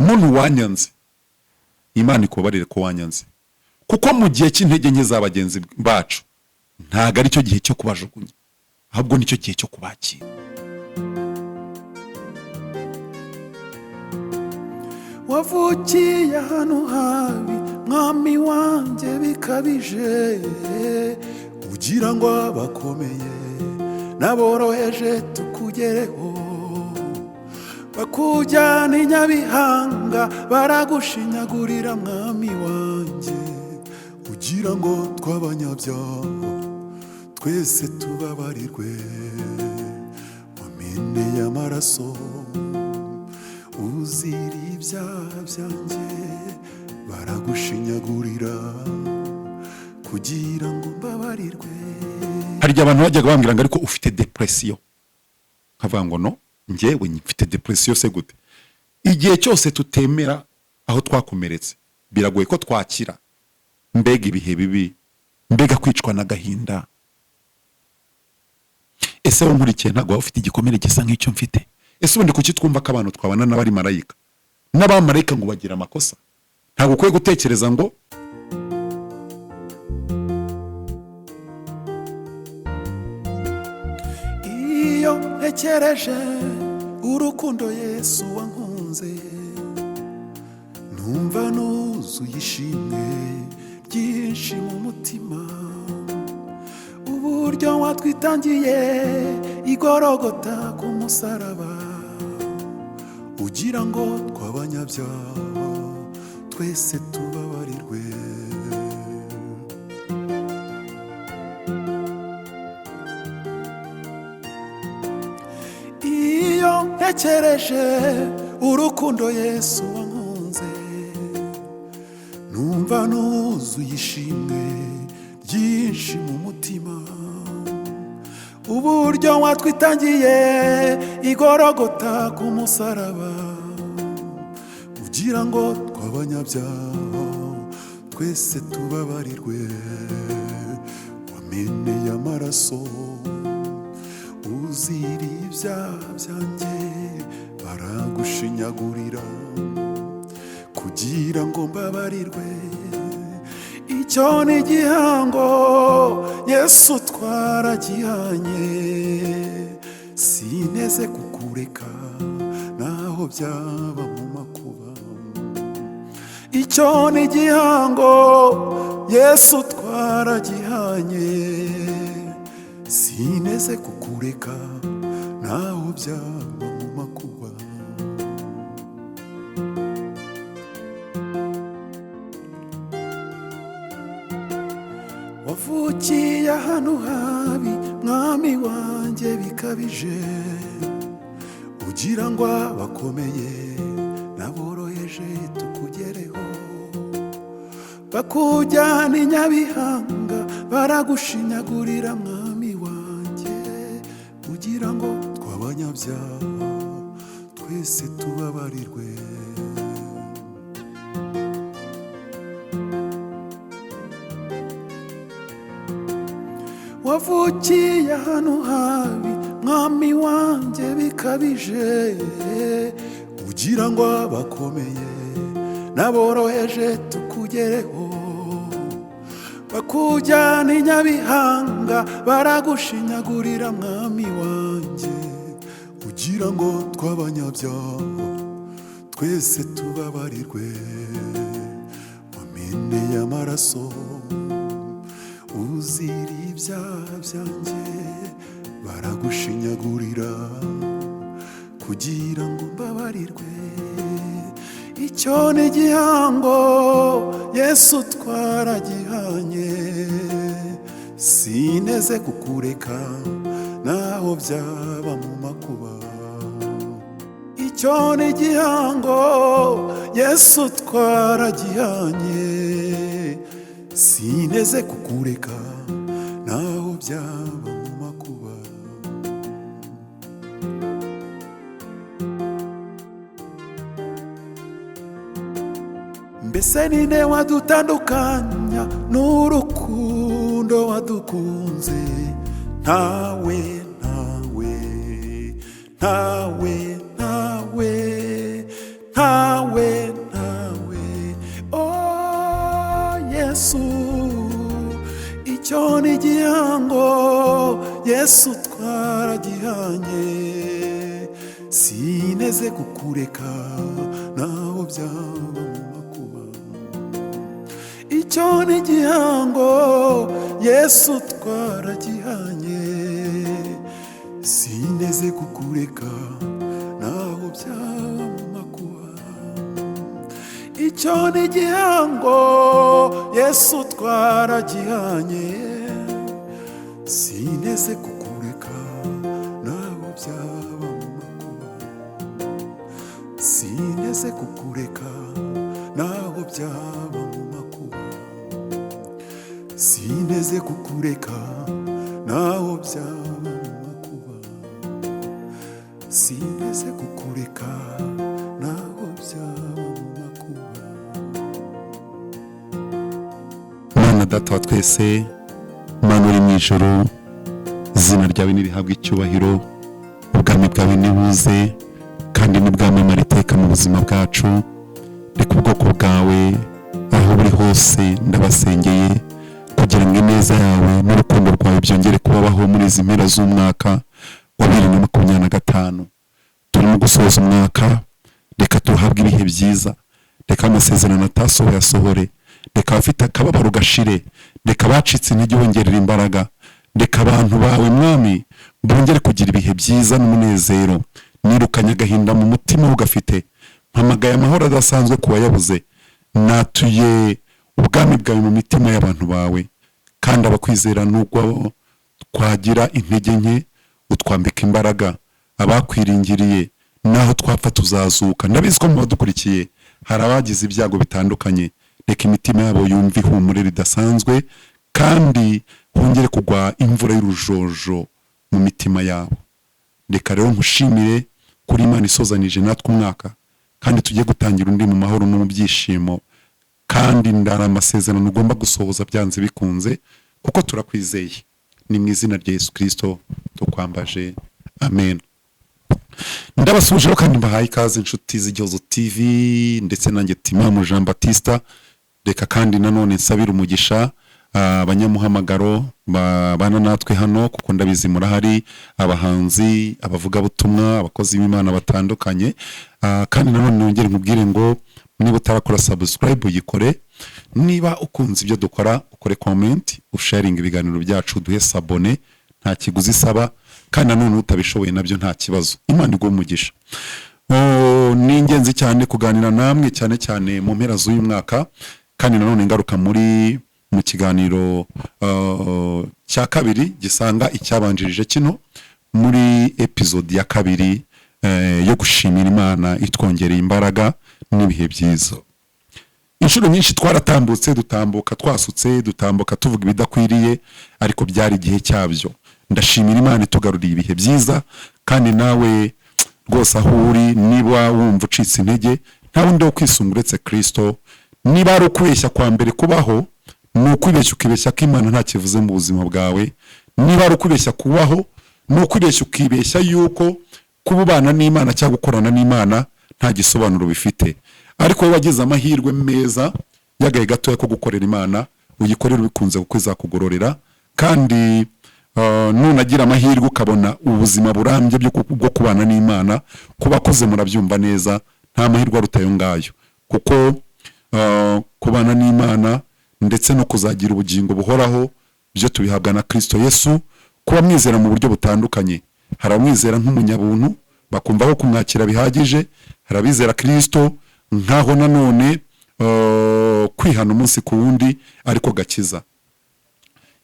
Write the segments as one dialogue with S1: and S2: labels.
S1: muntu wanyanze, Imana ikubabarire ko wanyanze, kuko mu gihe cy'intege nke z'abagenzi bacu ntago ari cyo gihe cyo kubajugunya, ahubwo nicyo gihe cyo kubakira.
S2: Wavukiye hano habi mwami wanjye bikabije, ugira ngo abakomeye n'aboroheje tukugereho, bakujyana i Nyabihanga baragushinyagurira mwami wanjye, ugira ngo tw'abanyabyaha twese tubabarirwe, wameneye amaraso uzira ibyaha byanjye, baragushinyagurira kugira ngo mbabarirwe.
S1: Hari abantu bajyaga bambwira ngo ariko ufite depression, nkavuga ngo no, njyewe mfite depression se gute? Igihe cyose tutemera aho twakomeretse biragoye ko twakira, mbega ibihe bibi, mbega kwicwa n'agahinda. Ese wo nkurikiye ntago ufite igikomere gisa nk'icyo mfite? Ese ubundi kuki twumva ko abantu twabana n'abari marayika n'abamarayika ngo bagira amakosa? Ntago ukwiye gutekereza ngo
S2: iyo ntekereje urukundo Yesu wankunze, numva nuzuye ishimwe ryinshi mu mutima, uburyo watwitangiye igorogota ku musaraba, ugira ngo tw'abanyabyaha twese tubabarirwe. Iyo ntekereje urukundo Yesu wankunze, numva nuzuye ishimwe ryinshi mu mutima, uburyo watwitangiye igorogota ku musaraba, ugira ngo tw'abanyabyaha twese tubabarirwe, wameneye amaraso uzira ibyaha byanjye, baragushinyagurira kugira ngo mbabarirwe. Icyo ni igihango Yesu twaragihanye, sineze kukureka naho byaba mu makuba. Icyo ni igihango Yesu twaragihanye, sineze kukureka naho byaba mu makuba. Wavukiye hano habi mwami wanjye bikabije, ugira ngo abakomeye n'aboroheje tukugereho, bakujyana i Nyabihanga baragushinyagurira mwami wanjye, ugira ngo tw'abanyabyaha twese tubabarirwe. Wavukiye hano habi mwami wanjye bikabije, ugira ngo abakomeye n'aboroheje tukugereho, bakujyana i Nyabihanga baragushinyagurira mwami wanjye, ugira ngo tw'abanyabyaha twese tubabarirwe, wameneye amaraso uzira ibyaha byanjye, baragushinyagurira kugira ngo mbabarirwe. Icyo ni igihango Yesu twaragihanye, sineze kukureka naho byaba mu makuba. Icyo ni igihango Yesu twaragihanye, sineze kukureka naho byaba mu makuba. Mbese ninde wadutandukanya n'urukundo wadukunze? Ntawe, ntawe, ntawe, ntawe, ntawe. Yesu twaragihanye sineze kukureka naho byaba mu makuba icyo ni igihango Yesu twaragihanye sineze kukureka naho byaba mu makuba icyo ni igihango Yesu twaragihanye sineze kukureka naho byaba mu makuba sineze kukureka naho byaba mu makuba sineze kukureka naho byaba mu makuba sineze kukureka naho byaba mu makuba.
S1: Mana data wa twese, Mana uri mu ijoro, izina ryawe nirihabwa icyubahiro, ubwami bwawe nibuze kandi nibwamamara iteka mu buzima bwacu. Reka ubwoko bwawe aho buri hose ndabasengeye kugira ngo ineza yawe n'urukundo rwawe byongere kubabaho muri izi mpera z'umwaka wa 2025. Turimo gusoza umwaka, reka tuhabwe ibihe byiza, reka amasezerano atasohoye asohore, reka abafite akababaro gashire, reka abacitse intege bongerera imbaraga, reka abantu bawe mwami bongere kugira ibihe byiza n'umunezero. Nirukanye agahinda mu mutima ugafite, mpamagaye amahoro adasanzwe ku bayabuze. Natuye ubwami bwawe mu mitima y'abantu bawe, kandi abakwizera nubwo twagira intege nke utwambika imbaraga. Abakwiringiriye naho twapfa tuzazuka. Ndabizi ko mu badukurikiye hari abagize ibyago bitandukanye, reka imitima yabo yumve ihumure ridasanzwe kandi hongere kugwa imvura y'urujojo mu mitima yabo. Reka rero nkushimire kuri Imana isozanije natwe umwaka, kandi tugiye gutangira undi mu mahoro no mu byishimo, kandi ndara amasezerano ugomba gusohoza byanze bikunze kuko turakwizeye. Ni mu izina rya Yesu Kristo tukwambaje, amen. Ndabasuje kandi mbahaye ikaze inshuti z'Igihozo TV ndetse nanjye Timamu Jean Baptiste. Reka kandi nanone nsabira umugisha abanyamuhamagaro bana natwe hano kuko ndabizi murahari, abahanzi, abavugabutumwa, abakozi b'Imana batandukanye. Kandi nanone nongere nkubwire ngo niba utarakora subscribe uyikore, niba ukunze ibyo dukora ukore comment, usharing ibiganiro byacu, duhe sabone, nta kiguzi isaba, kandi nanone utabishoboye nabyo nta kibazo. Imana iguhe umugisha. Ni ingenzi cyane kuganira namwe cyane cyane mu mpera z'uyu mwaka, kandi nanone ngaruka mu kiganiro cya kabiri gisanga icyabanjirije kino, muri episode ya kabiri yo gushimira Imana itwongereye imbaraga n'ibihe byiza. Inshuro nyinshi twaratambutse, dutambuka twasutse, dutambuka tuvuga ibidakwiriye, ariko byari igihe cyabyo. Ndashimira Imana itugaruriye ibihe byiza, kandi nawe rwose aho uri niba wumva ucitse intege, nta wundi wo kwisunga uretse Kristo. Niba ari ukwibeshya kwa mbere kubaho, ni ukwibeshya ukibeshya ko Imana nta kivuze mu buzima bwawe. Niba ari ukwibeshya kubaho, ni ukwibeshya ukibeshya yuko kubana n'Imana cyangwa gukorana n'Imana nta gisobanuro bifite. Ariko wagize amahirwe meza yagaye gatoya ko gukorera Imana, uyikorera ubikunze kuko izakugororera. Kandi nunagira amahirwe ukabona ubuzima burambye bwo kubana n'Imana, kubakoze murabyumva neza, nta mahirwe arutayo ngayo, kuko kubana n'Imana ndetse no kuzagira ubugingo buhoraho byo tubihabwa na Kristo Yesu. Kuba mwizera mu buryo butandukanye, hari abamwizera nk'umunyabuntu bakumva ko kumwakira bihagije, hari abizera Kristo nkaho nanone kwihana umunsi ku wundi ariko gakiza.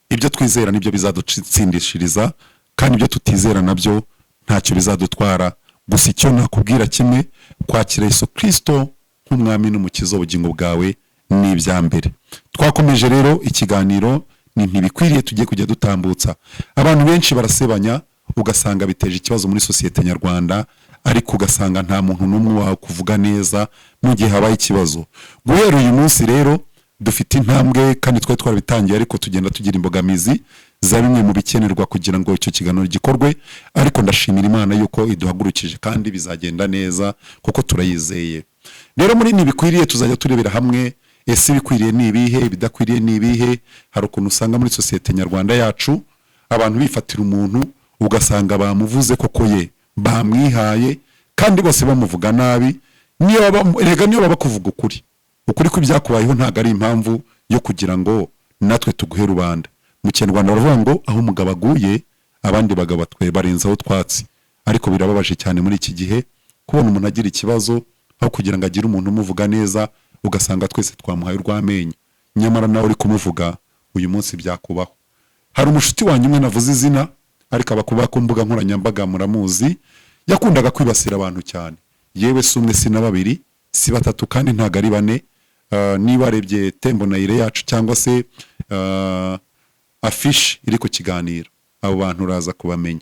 S1: Ibyo twizera nibyo bizadutsindishiriza, kandi ibyo tutizera nabyo ntacyo bizadutwara. Gusa icyo nakubwira kimwe, kwakira Yesu Kristo nk'umwami n'umukiza w'ubugingo bwawe ni ibya mbere. Twakomeje rero ikiganiro ni ntibikwiriye tugiye kujya dutambutsa. Abantu benshi barasebanya, ugasanga biteje ikibazo muri sosiyete nyarwanda, ariko ugasanga nta muntu n'umwe wawe kuvuga neza mu gihe habaye ikibazo. Guhera uyu munsi rero dufite intambwe, kandi twarabitangiye, ariko tugenda tugira imbogamizi za bimwe mu bikenerwa kugira ngo icyo kiganiro gikorwe. Ariko ndashimira Imana yuko iduhagurukije kandi bizagenda neza kuko turayizeye. Rero muri ntibikwiriye tuzajya turebera hamwe, ese ibikwiriye ni ibihe, ibidakwiriye ni ibihe. Hari ukuntu usanga muri sosiyete nyarwanda yacu abantu bifatira umuntu ugasanga bamuvuze koko ye bamwihaye kandi bose bamuvuga nabi, niyo baba kuvuga ukuri kw'ibyakubayeho ntago ari impamvu yo kugira ngo natwe tuguhe rubanda. Mu Kinyarwanda baravuga ngo aho umugabo aguye abandi bagabo batwe barenzaho twatsi. Ariko birababaje cyane muri iki gihe kubona umuntu agira ikibazo aho kugira ngo agire umuntu umuvuga neza, ugasanga twese twamuhaye urw'amenyo, nyamara nawe uri kumuvuga uyu munsi byakubaho. Hari umushuti wanyu umwe navuze izina ariko abakuba ku mbuga nkoranyambaga muramuzi, yakundaga kwibasira abantu cyane, yewe si umwe si na babiri si batatu kandi ntago ari bane. Niba arebye tembonayire yacu cyangwa se afishi iri ku kiganiro, abo bantu uraza kubamenya.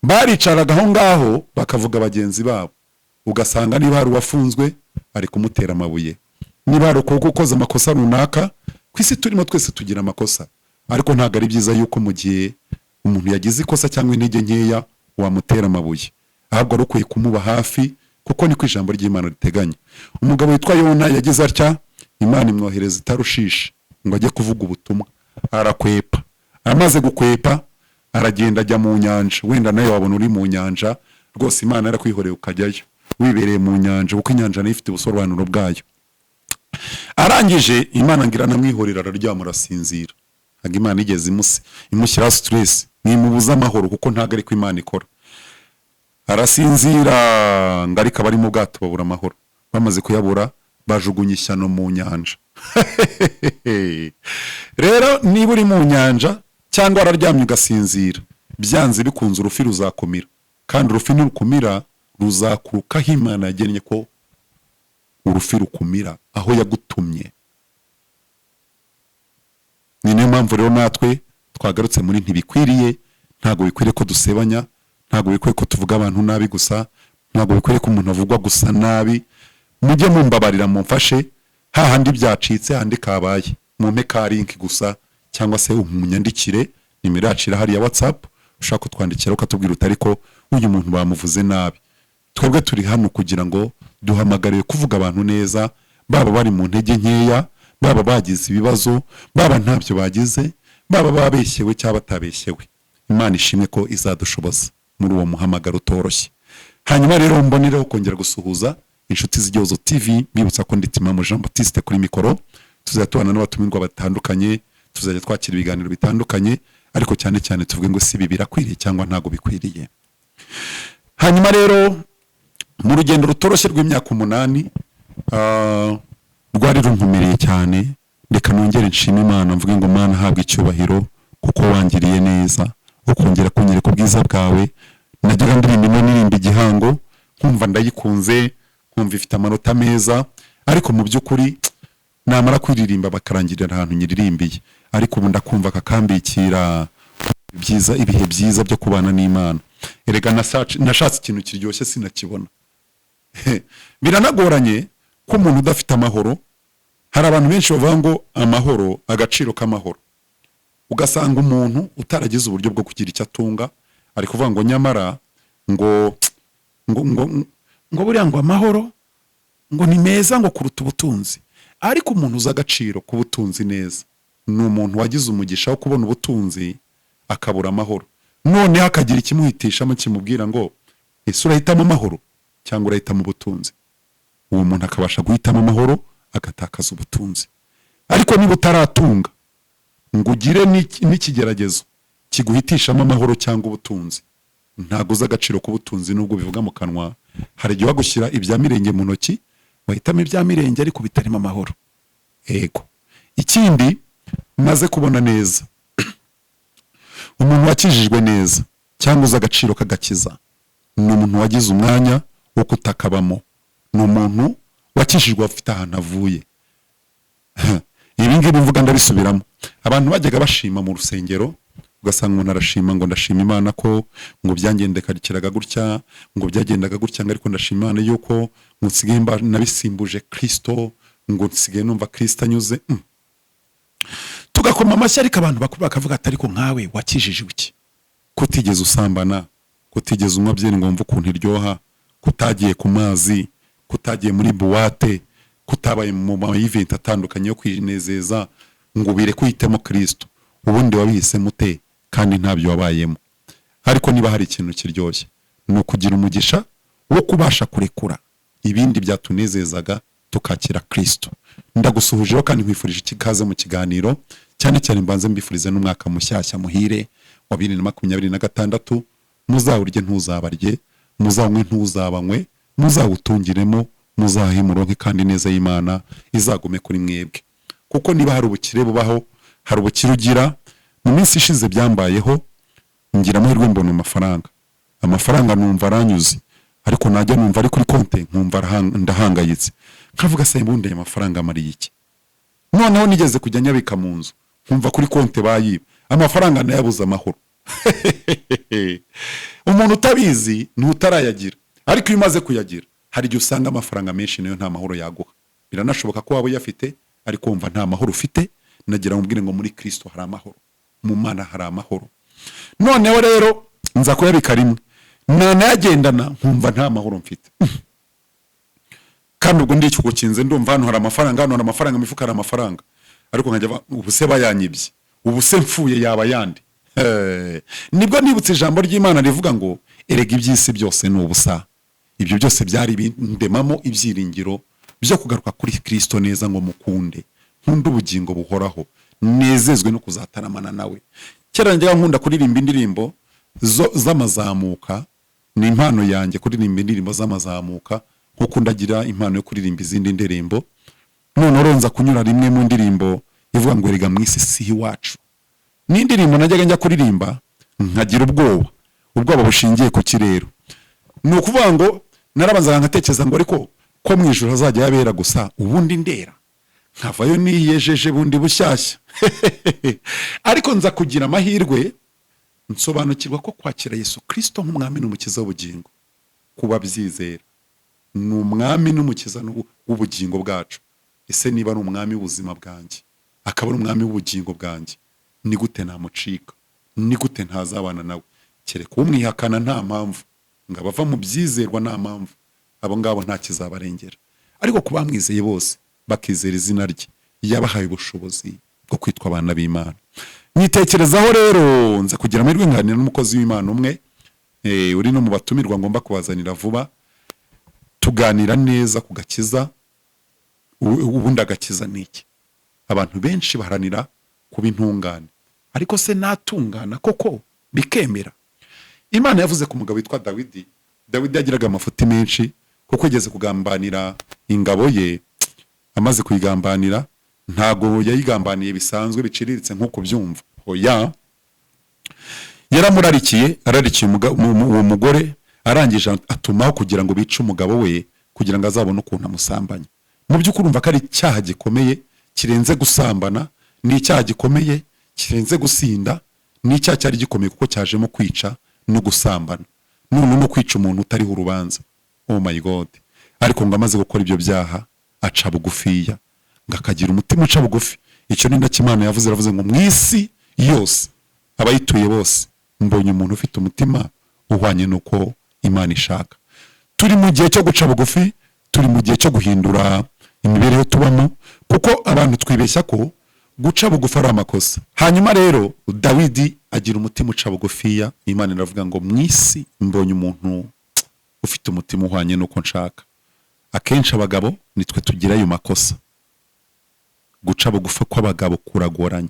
S1: Baricaraga aho ngaho bakavuga bagenzi babo, ugasanga niba hari uwafunzwe ari kumutera amabuye, niba hari ukoze amakosa runaka. Ku isi turimo twese tugira amakosa, ariko ntago ari byiza yuko mu gihe umuntu yagize ikosa cyangwa intege nkeya wamutera amabuye, ahubwo ari ukwiye kumuba hafi, kuko ni ku ijambo ry'Imana riteganya. Umugabo witwa Yona yagize atya, Imana imwohereza itarushishe ngo ajye kuvuga ubutumwa, arakwepa. Amaze gukwepa aragenda ajya mu nyanja, wenda nayo wabona uri mu nyanja rwose Imana yarakwihoreye ukajyayo wibereye mu nyanja, kuko inyanja nayo ifite ubusobanuro bwayo. Arangije Imana ngira namwihorera, araryama arasinzira. Ntabwo Imana igeze imushyira stress, nimubuza amahoro, kuko ntabwo ari ko Imana ikora. Arasinzira ngo ariko abari mu bwato babura amahoro, bamaze kuyabura bajugunya ishyano mu nyanja. Rero niba uri mu nyanja cyangwa araryamye ugasinzira, byanze bikunze urufi ruzakumira, kandi urufi nirukumira ruzakurukaho Imana yagennye ko urufi rukumira aho yagutumye. Ni niyo mpamvu rero natwe twagarutse muri ntibikwiriye. Ntago bikwiriye ko dusebanya, ntago bikwiriye ko tuvuga abantu nabi gusa, ntago bikwiriye ko umuntu avugwa gusa nabi. Mujye mumbabarira mumfashe, hahandi byacitse handi kabaye, mumpe ka link gusa cyangwa se umunyandikire, nimero yacu irahari ya WhatsApp, ushaka kutwandikira ukatubwira utari ko uyu muntu bamuvuze nabi. Twebwe turi hano kugira ngo duhamagariye kuvuga abantu neza, baba bari mu ntege nkeya, baba bagize ibibazo, baba ntabyo bagize, baba babeshyewe cyangwa batabeshyewe. Imana ishimwe ko izadushoboza muri uwo muhamagaro utoroshye. Hanyuma rero mbonereho kongera gusuhuza inshuti z'Igihozo TV, bibutsa ko ndi Timamo Jean Baptiste kuri mikoro. Tuzatubana n'abatumirwa batandukanye, tuzajya twakira ibiganiro bitandukanye, ariko cyane cyane tuvuge ngo si birakwiriye cyangwa ntago bikwiriye. Hanyuma rero mu rugendo rutoroshye rw'imyaka 8 rwari runkomereye cyane, reka nongere nshima Imana mvuge ngo Mana habwe icyubahiro, kuko wangiriye neza ukongera kunyereka ubwiza bwawe. Najyaga ndirimba igihango nkumva ndayikunze, nkumva ifite amanota meza, ariko mu by'ukuri namara kwiririmba bakarangirira ahantu nyiririmbiye, ariko ubu ndakumva kakambikira byiza, ibihe byiza byo kubana n'Imana. Erega nashatse ikintu kiryoshye sinakibona. Biranagoranye ko umuntu udafite amahoro. Hari abantu benshi bavuga ngo amahoro, agaciro k'amahoro, ugasanga umuntu utaragize uburyo bwo kugira icyo atunga ari kuvuga ngo nyamara ngo buriya ngo amahoro ngo ni meza ngo kuruta ubutunzi. Ariko umuntu uza agaciro ku butunzi neza ni umuntu wagize umugisha wo kubona ubutunzi akabura amahoro, none hakagira ikimuhitishamo kimubwira ngo ese urahitamo amahoro cyangwa urahitamo ubutunzi. Uwo muntu akabasha guhitamo amahoro agatakaza ubutunzi. Ariko niba utaratunga ngo ugire n'ikigeragezo kiguhitishamo amahoro cyangwa ubutunzi, ntago uza agaciro ku butunzi. Nubwo bivuga mu kanwa, hari igihe wagushyira ibya mirenge mu ntoki, wahitamo ibya mirenge ariko bitarimo amahoro. Ego ikindi maze kubona neza, umuntu wakijijwe neza cyangwa uza agaciro kagakiza ni umuntu wagize umwanya wo kutakabamo, ni umuntu wakijijwe afite ahantu avuye. Ibi ngibi mvuga ndabisubiramo. Abantu bajyaga bashima mu rusengero, ugasanga umuntu arashima ngo ndashima Imana ko ngo byangendekeraga gutya, ngo byagendaga gutya, ariko ndashima Imana yuko nsigaye nabisimbuje Kristo, ngo nsigaye numva Kristo anyuze. Tugakoma amashyi, ariko abantu bakavuga ati ariko nkawe wakijijwe iki? Kutigeze usambana, kutigeze unywa byeri ngo wumve ukuntu iryoha, kutagiye ku mazi, kutagiye muri buwate, kutabaye mu ma event atandukanye yo kwinezeza, ngo ubire kwitemo Kristo. Ubundi wabihise mute kandi ntabyo wabayemo. Ariko niba hari ikintu kiryoshye ni ukugira umugisha wo kubasha kurekura ibindi byatunezezaga tukakira Kristo. Ndagusuhujeho kandi nkwifurije ikikaze mu kiganiro, cyane cyane mbanze mbifurize n'umwaka mushyashya muhire wa 2026. Muzawurye ntuzabarye, muzanywe ntuzabanywe, muzawutungiremo, muzahe muronke kandi neza y'Imana izagume kuri mwebwe. Kuko niba hari ubukire bubaho, hari ubukire ugira. Mu minsi ishize byambayeho, ngira amahirwe mbona amafaranga numva aranyuze, ariko najya numva ari kuri konte nkumva ndahangayitse, nkavuga se mbunde amafaranga amariye iki? Noneho nigeze kujya nyabika mu nzu, nkumva kuri konte bayiba, amafaranga nayabuze amahoro. Umuntu utabizi ni utarayagira, ariko iyo umaze kuyagira hari igihe usanga amafaranga menshi nayo nta mahoro yaguha. Biranashoboka ko waba uyafite ariko wumva nta mahoro ufite. Nagira ngubwire ngo muri Kristo hari amahoro, mu Mana hari amahoro. Noneho rero nza kuyabika rimwe, nanayagendana nkumva nta mahoro mfite. Kandi ubwo ndicyo gukinze ndumva hano hari amafaranga, hano hari amafaranga, mifuka hari amafaranga, ariko nkajya ubuse bayanyibye, ubuse mfuye yaba yandi. Nibwo nibutse ijambo ry'Imana rivuga ngo erega iby'isi byose ni ubusa. Ibyo byose byari bindemamo ibyiringiro byo kugaruka kuri Kristo neza, ngo mukunde, nkunda ubugingo buhoraho, nezezwe no kuzataramana nawe. Kera njya nkunda kuririmba indirimbo z'amazamuka, ni impano yanjye kuririmba indirimbo z'amazamuka, nkuko ndagira impano yo kuririmba izindi ndirimbo. None ronza kunyura rimwe mu ndirimbo ivuga ngo erega mwisi si iwacu. Ni indirimbo najyaga njya kuririmba nkagira ubwoba bushingiye ku kirero. Ni ukuvuga ngo narabanza nkatekereza ngo ariko ko mu ijuru hazajya yabera gusa, ubundi ndera nkavayo niyejeje bundi bushyashya. Ariko nza kugira amahirwe nsobanukirwa ko kwakira Yesu Kristo nk'umwami n'umukiza w'ubugingo, kuba byizera ni umwami n'umukiza w'ubugingo bwacu. Ese niba ari umwami w'ubuzima bwanjye, akaba ari umwami w'ubugingo bwanjye, ni gute namucika? Ni gute ntazabana nawe? Kereka umwihakana nta mpamvu, ngabava mu byizerwa nta mpamvu, abo ngabo nta kizabarengera. Ariko kuba mwizeye bose bakizera izina rye, yabahaye ubushobozi bwo kwitwa abana b'Imana. Nitekerezaho rero nza kugira amahirwe nganira n'umukozi w'Imana umwe uri no mu batumirwa ngomba kubazanira vuba, tuganira neza ku gakiza. Ubundi agakiza niki? Abantu benshi baharanira kuba intungane, ariko se natungana koko bikemera? Imana yavuze ku mugabo witwa Dawidi. Dawidi yagiraga amafuti menshi kuko yageze kugambanira ingabo ye. Amaze kuyigambanira, ntago yayigambaniye bisanzwe biciriritse nkuko byumva. Oya, yaramurarikiye, uwo mugore, arangije atumaho kugira ngo bice umugabo we kugira ngo azabone ukuntu amusambanya. Mu by'ukuri urumva ko ari icyaha gikomeye kirenze gusambana, ni icyaha gikomeye kirenze gusinda, ni icyaha cyari gikomeye kuko cyajemo kwica no gusambana, none no kwica umuntu utariho urubanza. Oh my God! Ariko ngo amaze gukora ibyo byaha aca bugufiya, ngakagira umutima uca bugufi. Icyo ni ndakimana yavuze, aravuze ngo mwisi yose abayituye bose mbonye umuntu ufite umutima uhwanye nuko Imana ishaka. Turi mu gihe cyo guca bugufi, turi mu gihe cyo guhindura imibereho tubamo, kuko abantu twibeshya ko guca bugufi ari amakosa. Hanyuma rero Dawidi agira umutima uca bugufiya. Imana iravuga ngo mwisi mbonye umuntu ufite umutima uhwanye nuko nshaka. Akenshi abagabo nitwe tugira ayo makosa. Guca bugufi kw'abagabo kuragoranye.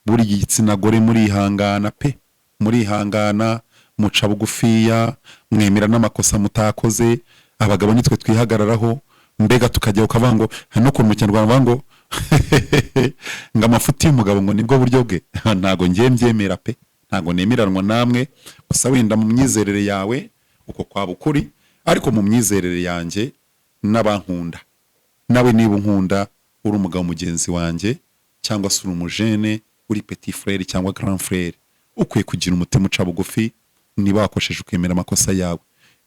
S1: Buri igitsina gore murihangana pe, murihangana, muca bugufiya, mwemera n'amakosa mutakoze. Abagabo nitwe twihagararaho, mbega tukajya ukavuga ngo no ku Kinyarwanda ngo ngo amafuti y'umugabo ngo nibwo buryo bwe. Ntago ngiye mbyemera pe, ntago nemeranwa namwe. Gusa wenda mu myizerere yawe uko kwaba ukuri, ariko mu myizerere yanjye n'abankunda, nawe niba unkunda uri umugabo mugenzi wanjye, cyangwa se uri umujene, uri petit frère cyangwa grand frère, ukwiye kugira umutima uca bugufi. Niba wakosheje ukemera amakosa yawe,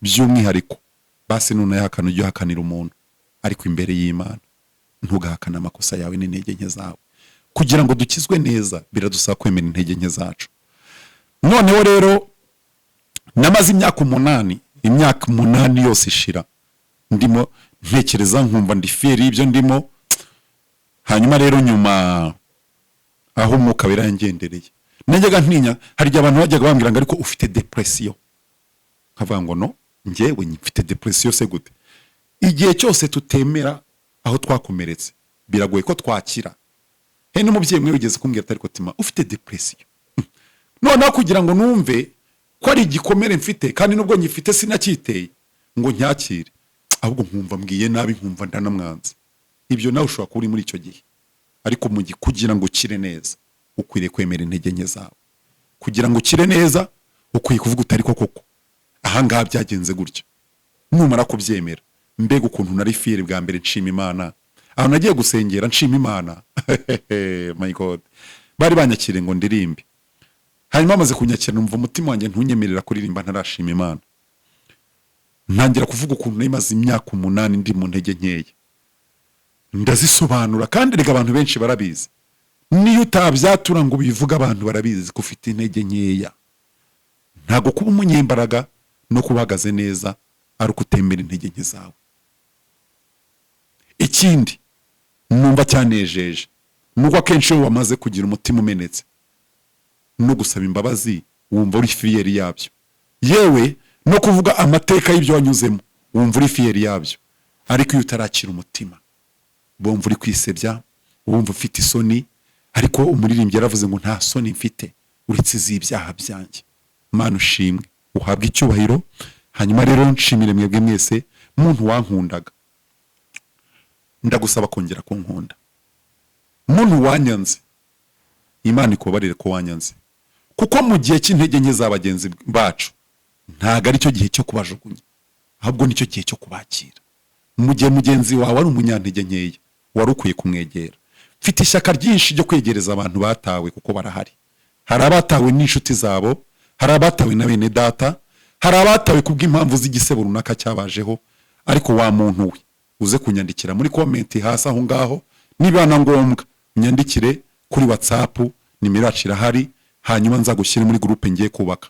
S1: by'umwihariko basi nunayahakana ujye uhakanira umuntu, ariko imbere y'Imana ntugahakana amakosa yawe n'intege nke zawe. Kugira ngo dukizwe neza biradusaba kwemera intege nke zacu. Noneho rero namaze imyaka 8 yose ishira ndimo ntekereza, nkumva ndi fieri ibyo ndimo. Hanyuma rero nyuma aho umwuka birangendereye, najyaga ntinya, hari igihe abantu bajyaga bambwira ngo ariko ufite depression, nkavuga ngo no, njyewe mfite depression se gute? Igihe cyose tutemera aho twakomeretse biragoye ko twakira. He n'umubyeyi mwe wigeze kumbwira atari ko tima ufite depression, none kugira ngo numve ko ari igikomere mfite kandi nubwo nyifite sinacyiteye ngo ncyakire, ahubwo nkumva mbwiye nabi, nkumva ndanamwanze. Ibyo nawe ushobora kuri muri icyo gihe, ariko mu kugira ngo ukire neza ukwiriye kwemera intege nke zawe. Kugira ngo ukire neza ukwiye kuvuga utari koko aha ngaha byagenze gutyo. Numara kubyemera, mbega ukuntu nari fiere bwa mbere nshima Imana, aho nagiye gusengera nshima Imana. My God, bari banyakire ngo ndirimbe, hanyuma amaze kunyakira numva umutima wanjye ntunyemerera kuririmba ntarashima Imana. Ntangira kuvuga ukuntu naimaze imyaka 8 ndi mu ntege nkeya, ndazisobanura kandi rega abantu benshi barabizi. Niyo utabyatura ngo bivuga abantu barabizi ko ufite intege nkeya. Ntago kuba umunyembaraga no kubagaze neza ari ukutembera intege nke zawe. Ikindi numva cyanejeje nuko akenshi iyo wamaze kugira umutima umenetse no gusaba imbabazi wumva uri fieri yabyo, yewe no kuvuga amateka y'ibyo wanyuzemo wumva uri fieri yabyo. Ariko iyo utarakira umutima bumva uri kwisebya, wumva ufite isoni. Ariko umuririmbyi yaravuze ngo nta soni mfite uretse z'ibyaha byanjye. Mana ushimwe, uhabwe icyubahiro. Hanyuma rero nshimire mwebwe mwese muntu wankundaga, ndagusaba kongera kunkunda. Muntu wanyanze, Imana ikubabarire ko wanyanze, kuko mu gihe cy'intege nke z'abagenzi bacu ntago ari cyo gihe cyo kubajugunya, ahubwo nicyo gihe cyo kubakira. Mu gihe mugenzi wawe ari umunyantege nkeya, wari ukwiye kumwegera. Mfite ishyaka ryinshi ryo kwegereza abantu batawe, kuko barahari. Hari abatawe n'inshuti zabo, hari abatawe na bene data, hari abatawe kubw'impamvu z'igisebo runaka cyabajeho. Ariko wa muntu we uze kunyandikira muri comment hasi aho ngaho, niba na ngombwa nyandikire kuri WhatsApp, nimero yacu irahari, hanyuma nza gushyira muri groupe ngiye kubaka.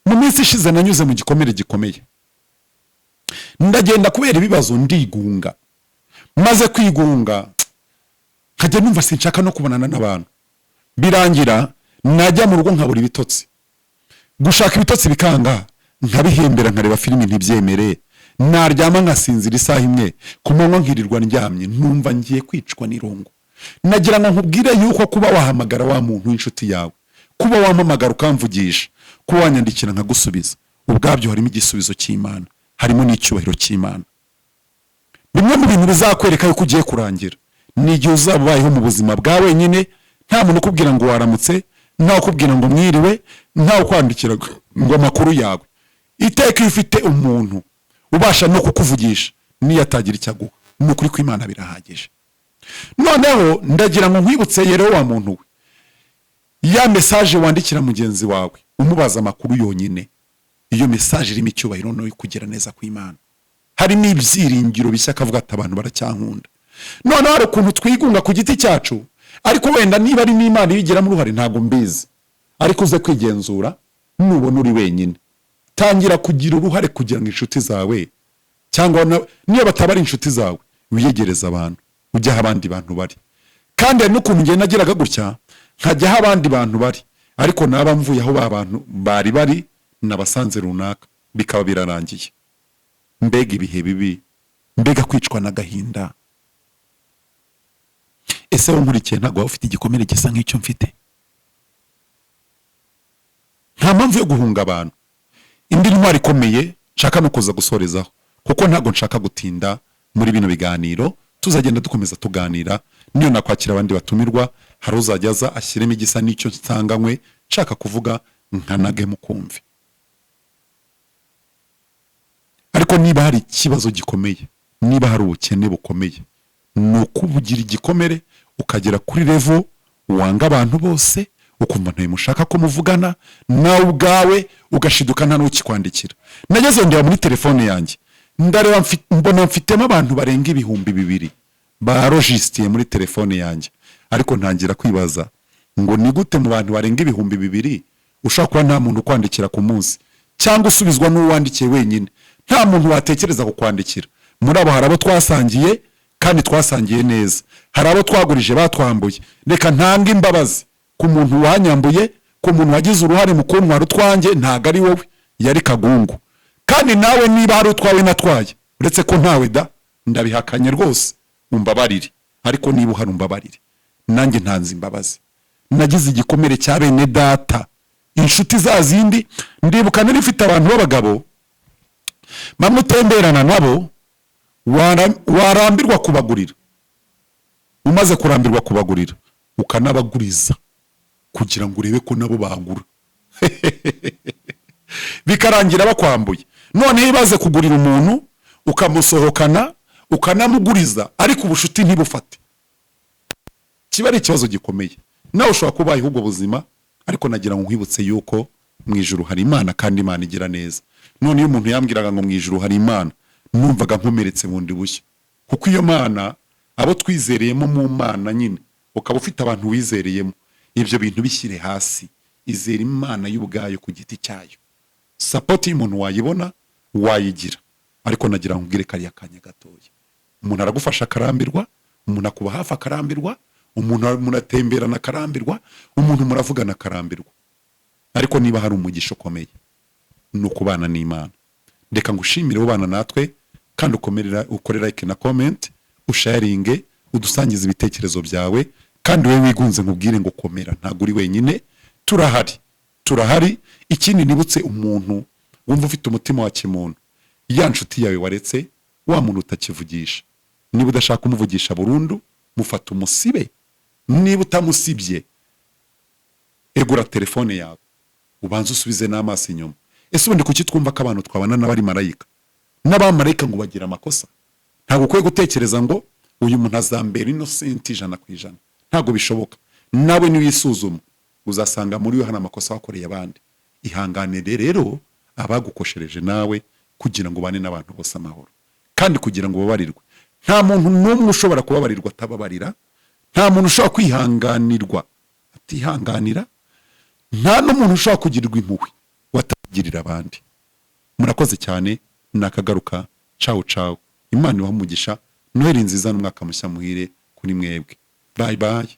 S1: Mu minsi ishize nanyuze mu gikomere gikomeye, ndagenda kubera ibibazo ndigunga. Maze kwigunga nkajya numva sinshaka no kubonana n'abantu, birangira najya mu rugo nkabura ibitotsi, gushaka ibitotsi bikanga, nkabihembera nkareba filimi ntibyemere, naryama nkasinzira isaha imwe, ku manywa nkirirwa ndyamye numva ngiye kwicwa n'irungu. Nagira ngo nkubwire yuko kuba wahamagara wa muntu w'inshuti yawe, kuba wampamagara ukamvugisha, kuba wanyandikira nkagusubiza, ubwabyo harimo igisubizo cy'Imana, harimo n'icyubahiro cy'Imana. Bimwe mu bintu bizakwereka yuko ugiye kurangira ni igihe uzaba ubayeho mu buzima bwawe nyine, nta muntu ukubwira ngo waramutse, nta ukubwira ngo mwiriwe, nta ukwandikira ngo amakuru yawe. Iteka iyo ufite umuntu ubasha no kukuvugisha niyo atagira icyo aguha, ni ukuri ko Imana birahagije. Noneho ndagira ngo nkwibutse yero wa muntu we, ya message wandikira mugenzi wawe umubaza amakuru yonyine, iyo message irimo icyubahiro no kugira neza ku Imana, harimo ibyiringiro bishya kavuga ati abantu baracyankunda. Noneho hari ukuntu twigunga ku giti cyacu, ariko wenda niba ari n'Imana yigiramo uruhare ntago mbizi, ariko uze kwigenzura. Nubona uri wenyine, tangira kugira uruhare kugira ngo inshuti zawe, cyangwa niyo batabari inshuti zawe, wiyegereza abantu, ujya aho abandi bantu bari. Kandi hari n'ukuntu ngiye nagiraga gutya nkajya aho abandi bantu bari, ariko naba mvuye aho abantu bari nabasanze runaka, bikaba birarangiye. Mbega ibihe bibi, mbega kwicwa n'agahinda. Ese wo nkurikiye ntago ufite igikomere gisa nk'icyo mfite? Nta mpamvu yo guhunga abantu. Indi ntwari ikomeye nshaka no kuza gusorezaho, kuko ntago nshaka gutinda muri bino biganiro, tuzagenda dukomeza tuganira. Niyo nakwakira abandi batumirwa, hari uzajyaza ashyiremo igisa n'icyo nsanganywe nshaka kuvuga, nkanage mukumve. Ariko niba hari ikibazo gikomeye, niba hari ubukene bukomeye, nuko ubugira igikomere ukagera kuri level wanga abantu bose, ukumva ntaye mushaka ko muvugana, nawe ubwawe ugashiduka nta n'ukikwandikira. Nageze ndeba muri telefone yanjye, ndareba mbona mfitemo abantu barenga 2,000 baregistiye muri telefone yanjye. Ariko ntangira kwibaza ngo ni gute mu bantu barenga 2,000 ushaka kuba nta muntu kwandikira ku munsi, cyangwa usubizwa n'uwandikiye wenyine, nta muntu watekereza kukwandikira. Muri abo hari abo twasangiye kandi twasangiye neza, hari abo twagurije batwambuye. Reka ntanga imbabazi ku muntu wanyambuye, ko umuntu wagize uruhare mu kuntwara utwanjye ntago ari wowe, yari Kagungu. Kandi nawe niba hari utwawe natwaye, uretse ko ntawe da, ndabihakanye rwose, umbabarire. Ariko niba uhari umbabarire, nanjye ntanze imbabazi. Nagize igikomere cya bene data, inshuti za zindi. Ndibuka nari mfite abantu b'abagabo bamutemberana nabo, warambirwa kubagurira. Umaze kurambirwa kubagurira, ukanabaguriza kugira ngo urebe ko nabo bagura. Bikarangira bakwambuye. None ibaze kugurira umuntu ukamusohokana ukanamuguriza, ariko ubushuti ntibufate. Kiba ari ikibazo gikomeye. Nawe ushobora kubaho ubwo buzima, ariko nagira ngo nkwibutse yuko mu ijuru hari Imana, kandi Imana igira neza. None iyo umuntu yambwiraga ngo mu ijuru hari Imana, numvaga nkomeretse bundi bushya. Kuko iyo Mana abo twizereyemo mu Mana nyine, ukaba ufite abantu wizereyemo, ibyo bintu bishyire hasi. Izera Imana y'ubwayo ku giti cyayo. Support y'umuntu wayibona wayigira, ariko nagira ngo ngire kariya kanya gatoya. Umuntu aragufasha akarambirwa, umuntu akuba hafi akarambirwa, umuntu munatemberana akarambirwa, umuntu muravugana akarambirwa. Ariko niba hari umugisha ukomeye, ni ukubana n'Imana. Reka ngushimire ubana natwe, kandi ukore like na comment, usharinge, udusangize ibitekerezo byawe, kandi wewe wigunze nkubwire ngo komera, ntago uri wenyine, turahari. Ikindi nibutse umuntu wumva ufite umutima wa kimuntu, ya nshuti yawe waretse, wa muntu utakivugisha, niba udashaka kumuvugisha burundu, mufata umusibe. Niba utamusibye, egura telefone yawe, ubanze usubize n'amaso inyuma. Ese ubundi kuki twumva ko abantu twabana n'abari marayika? N'abamarayika ngo bagira amakosa? Ntabwo ukwiye gutekereza ngo uyu muntu azambera innocent 100%. Ntabwo bishoboka. Nawe niwisuzuma, uzasanga muri we hana amakosa wakoreye abandi. Ihanganire rero abagukoshereje nawe, kugira ngo bane n'abantu bose amahoro, kandi kugira ngo babarirwe. Nta muntu n'umwe ushobora kubabarirwa atababarira, nta muntu ushobora kwihanganirwa atihanganira, nta n'umuntu ushobora kugirirwa impuhwe watagirira abandi. Murakoze cyane, nakagaruka. Ciao. Imana ibahe umugisha. Noheli nziza n'umwaka mushya muhire kuri mwebwe. Bye.